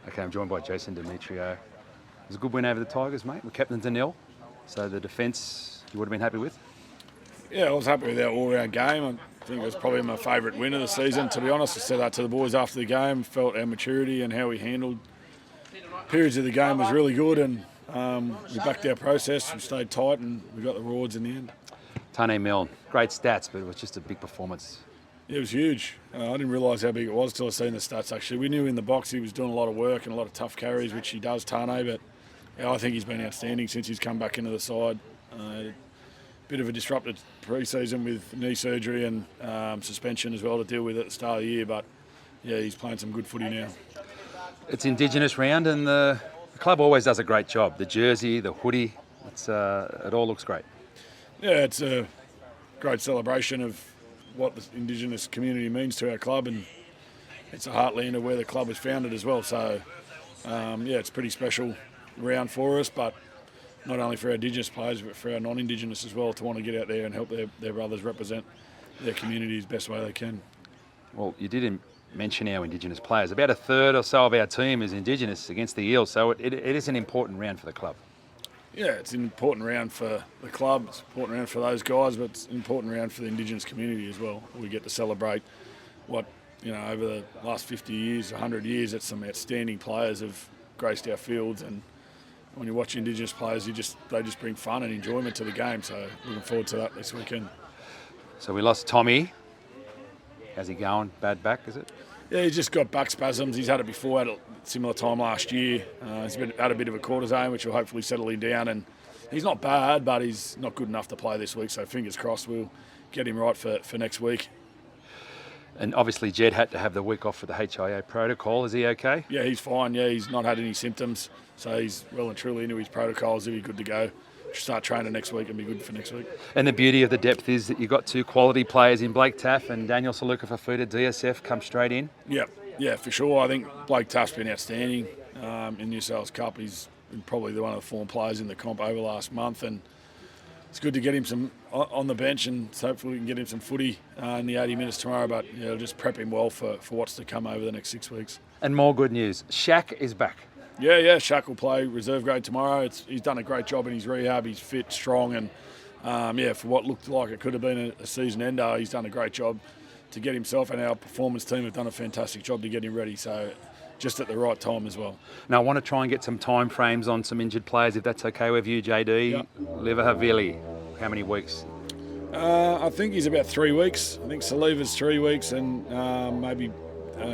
Okay, I'm joined by Jason Demetrio. It was a good win over the Tigers, mate. We're captain to nil, so the defence you would have been happy with? Yeah, I was happy with our all-round game. I think it was probably my favourite win of the season, to be honest. I said that to the boys after the game. Felt our maturity and how we handled periods of the game was really good, and we backed our process. We stayed tight, and we got the rewards in the end. Tane Milne, great stats, but it was just a big performance. It was huge. I didn't realise how big it was till I seen the stats, actually. We knew in the box he was doing a lot of work and a lot of tough carries, which he does, Tane, but yeah, I think he's been outstanding since he's come back into the side. Bit of a disrupted pre-season with knee surgery and suspension as well to deal with at the start of the year, but yeah, he's playing some good footy now. It's Indigenous round, and the club always does a great job. The jersey, the hoodie, it all looks great. Yeah, it's a great celebration of what the Indigenous community means to our club, and it's a heartland of where the club was founded as well. So, yeah, it's a pretty special round for us, but not only for our Indigenous players, but for our non-Indigenous as well, to want to get out there and help their brothers represent their communities best way they can. Well, you did mention our Indigenous players. About a third or so of our team is Indigenous against the Eels, so it is an important round for the club. Yeah, it's an important round for the club, it's an important round for those guys, but it's an important round for the Indigenous community as well. We get to celebrate what, over the last 50 years, 100 years, that some outstanding players have graced our fields, and when you watch Indigenous players, they just bring fun and enjoyment to the game, so looking forward to that this weekend. So we lost Tommy. How's he going? Bad back, is it? Yeah, he's just got back spasms. He's had it before at a similar time last year. He's had a bit of a cortisone, which will hopefully settle him down. And he's not bad, but he's not good enough to play this week. So fingers crossed we'll get him right for next week. And obviously Jed had to have the week off for the HIA protocol. Is he okay? Yeah, he's fine. Yeah, he's not had any symptoms. So he's well and truly into his protocols. He'll be good to go. Should start training next week and be good for next week. And the beauty of the depth is that you've got two quality players in Blake Taff and Daniel Saluka Fafuta, DSF, come straight in. Yeah, for sure. I think Blake Taff's been outstanding in New South Wales Cup. He's been probably one of the form players in the comp over the last month, and it's good to get him some on the bench, and hopefully we can get him some footy in the 80 minutes tomorrow, but just prep him well for what's to come over the next 6 weeks. And more good news, Shaq is back. Yeah, Shaq will play reserve grade tomorrow. He's done a great job in his rehab. He's fit, strong, and for what looked like it could have been a season ender, he's done a great job to get himself, and our performance team have done a fantastic job to get him ready. So just at the right time as well. Now I want to try and get some time frames on some injured players, if that's okay with you, JD. Yep. Liverhavili, how many weeks? I think he's about 3 weeks. I think Saliva's 3 weeks, and maybe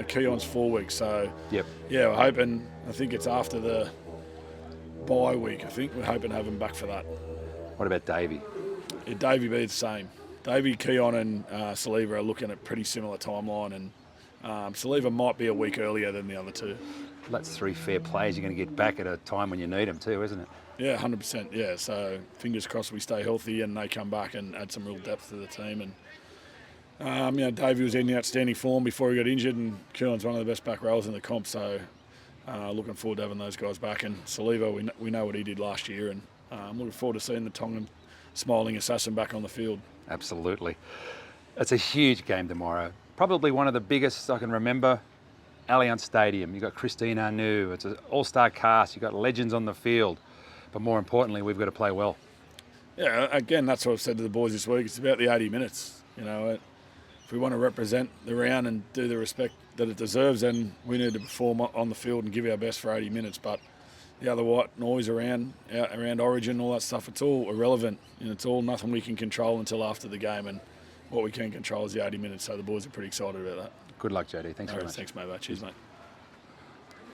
Keon's 4 weeks. So yep. Yeah, we're hoping. I think it's after the bye week. I think we're hoping to have him back for that. What about Davey? Yeah, Davey be the same. Davey, Keon, and Saliva are looking at a pretty similar timeline, and Saliva might be a week earlier than the other two. That's 3 fair players you're going to get back at a time when you need them too, isn't it? Yeah, 100%. Yeah, so fingers crossed we stay healthy and they come back and add some real depth to the team. And Davey was in outstanding form before he got injured, and Keon's one of the best back rows in the comp. So looking forward to having those guys back. And Saliva, we know what he did last year, and I'm looking forward to seeing the Tongan smiling assassin back on the field. Absolutely. It's a huge game tomorrow. Probably one of the biggest I can remember. Allianz Stadium. You've got Christine Anu. It's an all-star cast. You've got legends on the field. But more importantly, we've got to play well. Yeah, again, that's what I've said to the boys this week. It's about the 80 minutes. If we want to represent the round and do the respect that it deserves, then we need to perform on the field and give our best for 80 minutes. But the other white noise around Origin, all that stuff, it's all irrelevant. It's all nothing we can control until after the game, and what we can control is the 80 minutes. So the boys are pretty excited about that. Good luck, JD. Thanks very much. Thanks, mate. Cheers, mate.